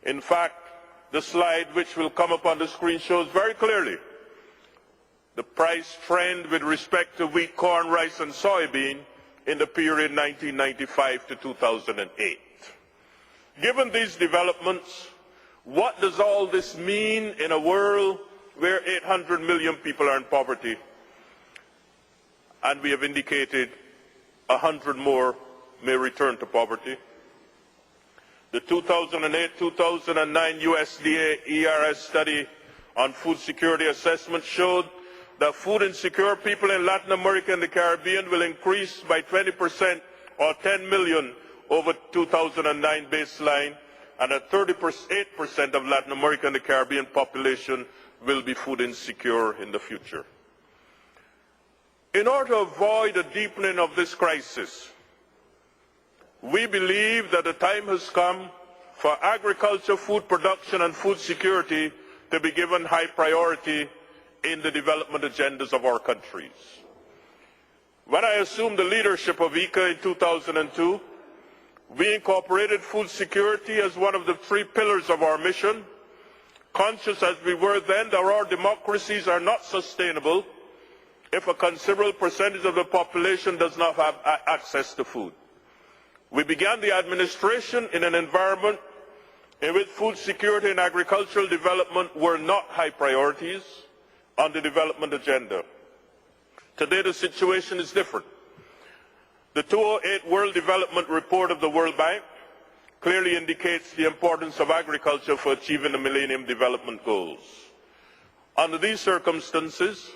In fact, the slide which will come up on the screen shows very clearly the price trend with respect to wheat, corn, rice and soybean in the period 1995 to 2008. Given these developments, what does all this mean in a world where 800 million people are in poverty, and we have indicated 100 more may return to poverty? The 2008-2009 USDA ERS study on food security assessment showed that food insecure people in Latin America and the Caribbean will increase by 20% or 10 million over 2009 baseline, and that 38% of Latin America and the Caribbean population will be food insecure in the future. In order to avoid a deepening of this crisis, we believe that the time has come for agriculture, food production and food security to be given high priority in the development agendas of our countries. When I assumed the leadership of IICA in 2002, we incorporated food security as one of the 3 pillars of our mission, conscious as we were then that our democracies are not sustainable if a considerable percentage of the population does not have access to food. We began the administration in an environment in which food security and agricultural development were not high priorities on the development agenda. Today the situation is different. The 2008 World Development Report of the World Bank clearly indicates the importance of agriculture for achieving the Millennium Development Goals. Under these circumstances,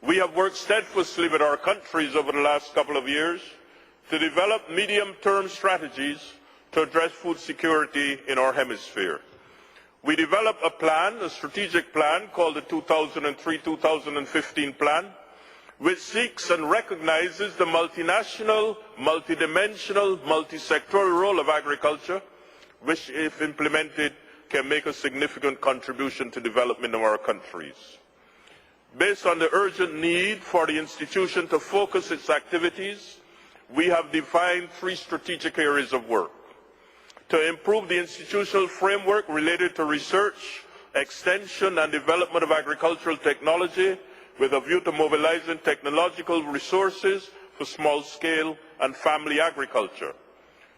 we have worked steadfastly with our countries over the last couple of years to develop medium-term strategies to address food security in our hemisphere. We developed a plan, a strategic plan called the 2003-2015 plan, which seeks and recognizes the multinational, multidimensional, multi-sectoral role of agriculture, which, if implemented, can make a significant contribution to development of our countries. Based on the urgent need for the institution to focus its activities, we have defined 3 strategic areas of work: to improve the institutional framework related to research, extension and development of agricultural technology with a view to mobilizing technological resources for small-scale and family agriculture;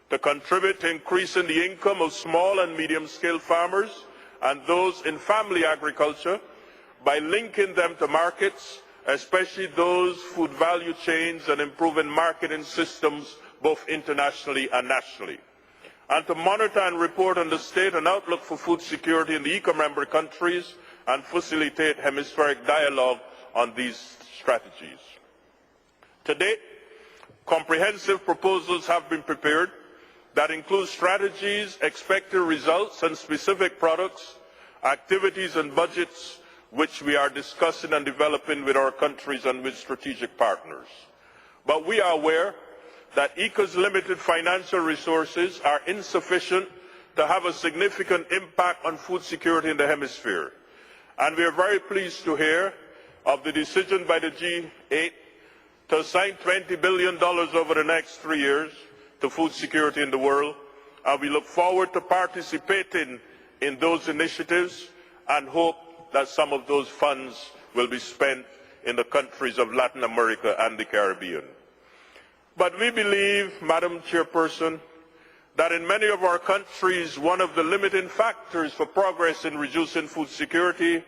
to contribute to increasing the income of small and medium-scale farmers and those in family agriculture by linking them to markets, especially those food value chains, and improving marketing systems both internationally and nationally; and to monitor and report on the state and outlook for food security in the IICA member countries and facilitate hemispheric dialogue on these strategies. To date, comprehensive proposals have been prepared that include strategies, expected results and specific products, activities and budgets which we are discussing and developing with our countries and with strategic partners. But we are aware that IICA's limited financial resources are insufficient to have a significant impact on food security in the hemisphere. And we are very pleased to hear of the decision by the G8 to assign $20 billion over the next 3 years to food security in the world, and we look forward to participating in those initiatives and hope that some of those funds will be spent in the countries of Latin America and the Caribbean. But we believe, Madam Chairperson, that in many of our countries, one of the limiting factors for progress in reducing food security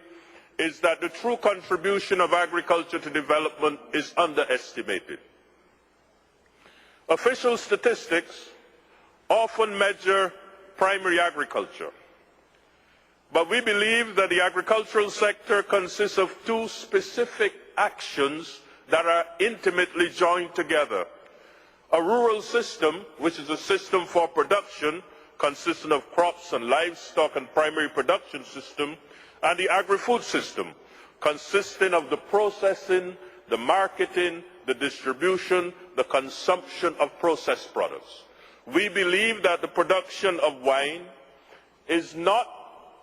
is that the true contribution of agriculture to development is underestimated. Official statistics often measure primary agriculture, but we believe that the agricultural sector consists of 2 specific actions that are intimately joined together: a rural system, which is a system for production consisting of crops and livestock and primary production system, and the agri-food system, consisting of the processing, the marketing, the distribution, the consumption of processed products. We believe that the production of wine is not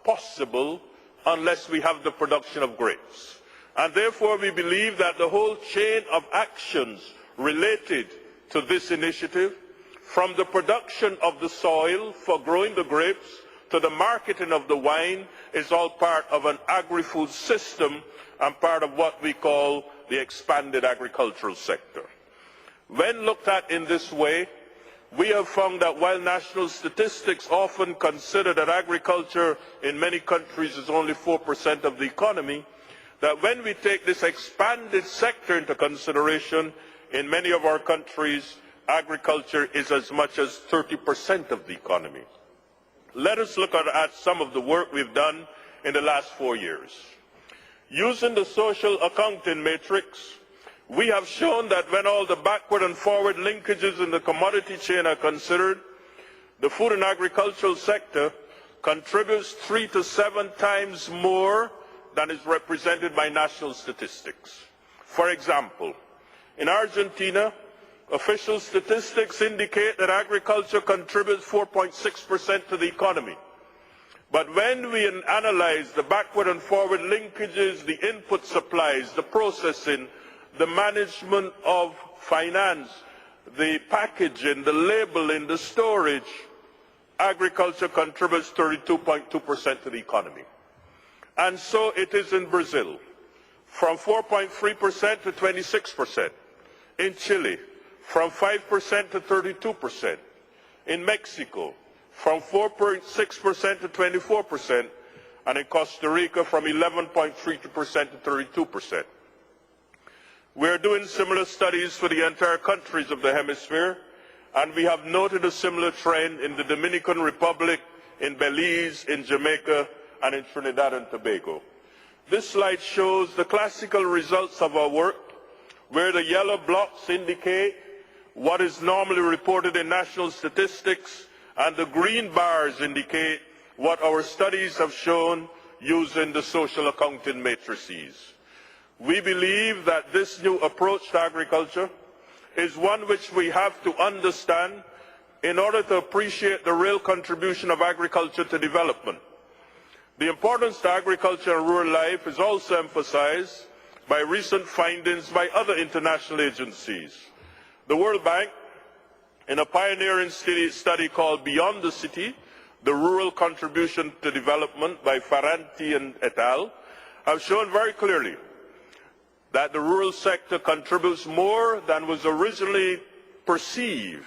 possible unless we have the production of grapes. And therefore we believe that the whole chain of actions related to this initiative, from the production of the soil for growing the grapes to the marketing of the wine is all part of an agri-food system and part of what we call the expanded agricultural sector. When looked at in this way, we have found that while national statistics often consider that agriculture in many countries is only 4% of the economy, that when we take this expanded sector into consideration, in many of our countries, agriculture is as much as 30% of the economy. Let us look at some of the work we've done in the last 4 years. Using the social accounting matrix, we have shown that when all the backward and forward linkages in the commodity chain are considered, the food and agricultural sector contributes 3 to 7 times more than is represented by national statistics. For example, in Argentina, official statistics indicate that agriculture contributes 4.6% to the economy. But when we analyze the backward and forward linkages, the input supplies, the processing, the management of finance, the packaging, the labeling, the storage, agriculture contributes 32.2% to the economy. And so it is in Brazil, from 4.3% to 26%. In Chile, from 5% to 32%. In Mexico, from 4.6% to 24%. And in Costa Rica, from 11.3% to 32%. We are doing similar studies for the entire countries of the hemisphere, and we have noted a similar trend in the Dominican Republic, in Belize, in Jamaica, and in Trinidad and Tobago. This slide shows the classical results of our work, where the yellow blocks indicate what is normally reported in national statistics, and the green bars indicate what our studies have shown using the social accounting matrices. We believe that this new approach to agriculture is one which we have to understand in order to appreciate the real contribution of agriculture to development. The importance to agriculture and rural life is also emphasized by recent findings by other international agencies. The World Bank, in a pioneering study called Beyond the City, the Rural Contribution to Development by Ferranti and et al., have shown very clearly that the rural sector contributes more than was originally perceived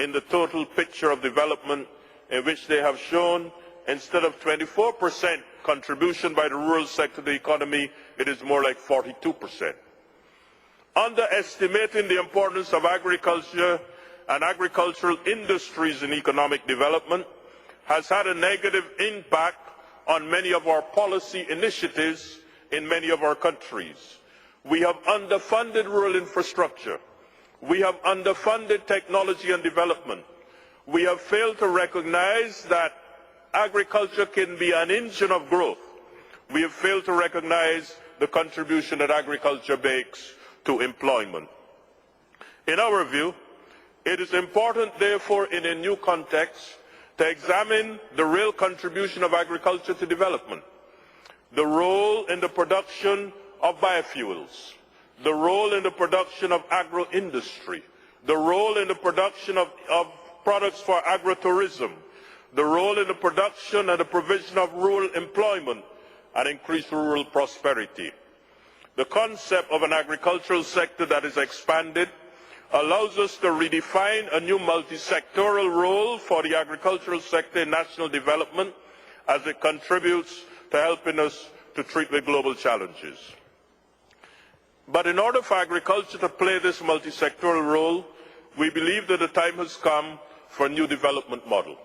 in the total picture of development, in which they have shown instead of 24% contribution by the rural sector to the economy, it is more like 42%. Underestimating the importance of agriculture and agricultural industries in economic development has had a negative impact on many of our policy initiatives in many of our countries. We have underfunded rural infrastructure. We have underfunded technology and development. We have failed to recognize that agriculture can be an engine of growth. We have failed to recognize the contribution that agriculture makes to employment. In our view, it is important, therefore, in a new context, to examine the real contribution of agriculture to development, the role in the production of biofuels, the role in the production of agro-industry, the role in the production of products for agritourism, the role in the production and the provision of rural employment and increased rural prosperity. The concept of an agricultural sector that is expanded allows us to redefine a new multi-sectoral role for the agricultural sector in national development as it contributes to helping us to treat the global challenges. But in order for agriculture to play this multi-sectoral role, we believe that the time has come for a new development model.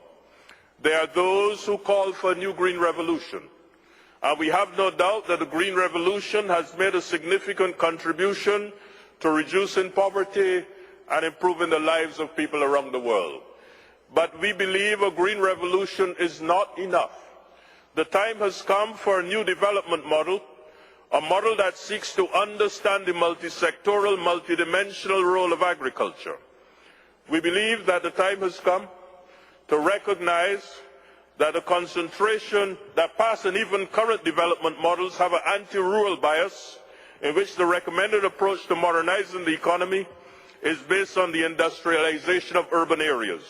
There are those who call for a new green revolution. And we have no doubt that the green revolution has made a significant contribution to reducing poverty and improving the lives of people around the world. But we believe a green revolution is not enough. The time has come for a new development model, a model that seeks to understand the multi-sectoral, multidimensional role of agriculture. We believe that the time has come to recognize that the concentration that past and even current development models have an anti-rural bias, in which the recommended approach to modernizing the economy is based on the industrialization of urban areas.